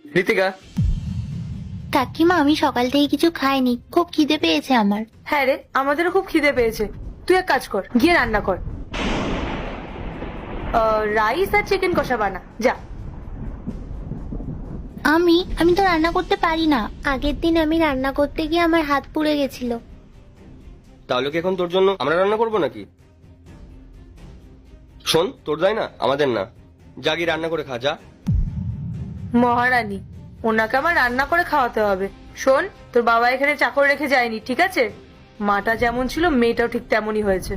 ঋতিকা, কাকিমা আমি সকাল থেকে কিছু খাইনি, খুব খিদে পেয়েছে আমার। হ্যাঁ রে, আমাদেরও খুব খিদে পেয়েছে। তুই এক কাজ কর, গিয়ে রান্না কর। রাইস আর চিকেন কষা বানা, যা। আমি তো রান্না করতে পারি না। আগের দিন আমি রান্না করতে গিয়ে আমার হাত পুড়ে গেছিল। তাহলে কি এখন তোর জন্য আমরা রান্না করবো নাকি? শোন, তোর দায় না, আমাদের না। যা গিয়ে রান্না করে খা, যা। মহারানী, ওনাকে আমার রান্না করে খাওয়াতে হবে। শোন, তোর বাবা এখানে চাকর রেখে যায়নি, ঠিক আছে? মাটা যেমন ছিল মেয়েটাও ঠিক তেমনই হয়েছে।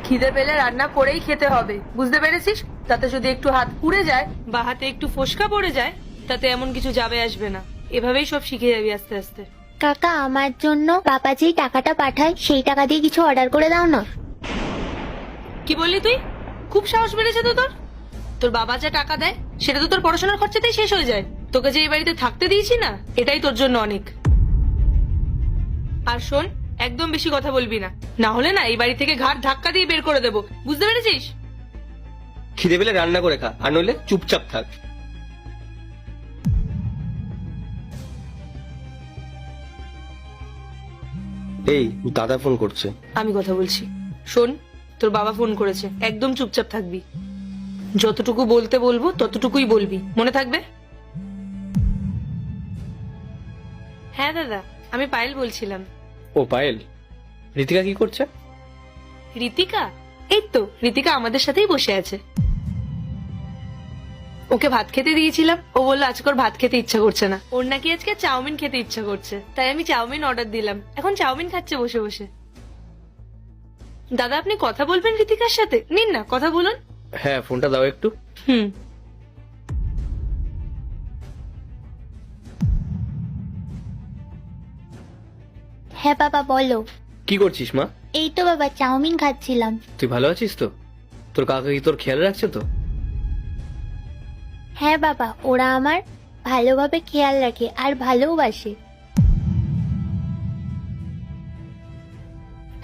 খিদে পেলে রান্না করেই খেতে হবে, বুঝতে পেরেছিস? তাতে যদি একটু হাত পুড়ে যায় বা হাতে একটু ফোসকা পড়ে যায়, তাতে এমন কিছু যাবে আসবে না। এভাবেই সব শিখে যাবি আস্তে আস্তে। কাকা, আমার জন্য বাবা যেই টাকাটা পাঠায় সেই টাকা দিয়ে কিছু অর্ডার করে দাও না। কি বললি তুই? খুব সাহস বেড়েছে তো তোর। তোর বাবা যা টাকা দেয় সেটা তো তোর পড়াশোনার খরচাতেই শেষ হয়ে যায়। তোকে যে এই বাড়িতে থাকতে দিয়েছি না, এটাই তোর জন্য অনেক। আর শোন, একদম বেশি কথা বলবি না, না হলে না এই বাড়ি থেকে ঘাট ধাক্কা দিয়ে বের করে দেবো, বুঝতে পেরেছিস? খিদে পেলে রান্না করে খা, আর নইলে চুপচাপ থাক। এই, দাদা ফোন করছে। আমি কথা বলছি। শোন, তোর বাবা ফোন করেছে, একদম চুপচাপ থাকবি। যতটুকু বলতে বলবো ততটুকুই বলবি, মনে থাকবে? হ্যাঁ দাদা, আমি পায়েল বলছিলাম। ও পায়েল, ঋতিকা কি করছে? ঋতিকা? এই তো, ঋতিকা আমাদের সাথেই বসে আছে। ওকে ভাত খেতে দিয়েছিলাম, ও বললো আজকে ওর ভাত খেতে ইচ্ছা করছে না, ওর নাকি আজকে চাউমিন খেতে ইচ্ছা করছে, তাই আমি চাউমিন অর্ডার দিলাম। এখন চাউমিন খাচ্ছে বসে বসে। দাদা, আপনি কথা বলবেন ঋতিকার সাথে? নিন না, কথা বলুন। হ্যাঁ, ফোনটা দাও একটু। হুম। হ্যাঁ বাবা, বলো। কি করছিস মা? এই তো বাবা, চাউমিন খাচ্ছিলাম। তুই ভালো আছিস তো? তোর কাকা কি তোর খেয়াল রাখছে তো? হ্যাঁ বাবা, ওরা আমার ভালোভাবে খেয়াল রাখে আর ভালোবাসে।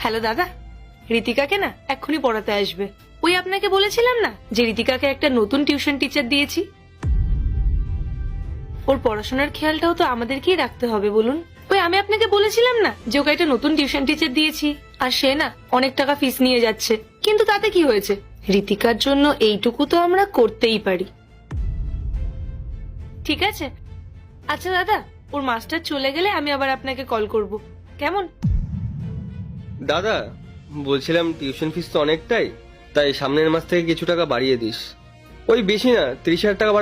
হ্যালো দাদা, ঋতিকাকে না এক্ষুনি পড়াতে আসবে। ওই আপনাকে বলেছিলাম না যে ঋতিকাকে একটা নতুন টিউশন টিচার দিয়েছি। ওর পড়াশোনার খেয়ালটাও তো আমাদেরকেই রাখতে হবে, বলুন। ওই আমি আপনাকে বলেছিলাম না যে ওকে একটা নতুন টিউশন টিচার দিয়েছি, আর সে না অনেক টাকা ফিস নিয়ে যাচ্ছে। কিন্তু তাতে কি হয়েছে, ঋতিকার জন্য এইটুকু তো আমরা করতেই পারি। ঠিক আছে? আচ্ছা দাদা, ওর মাস্টার চলে গেলে আমি আবার আপনাকে কল করব, কেমন? দাদা, বলছিলাম টিউশন ফিস তো অনেকটাই, তাই সামনের মাস থেকে কিছু টাকা বাড়িয়ে দিস। ওই বেশি না, 30,000 টাকা বাড়া।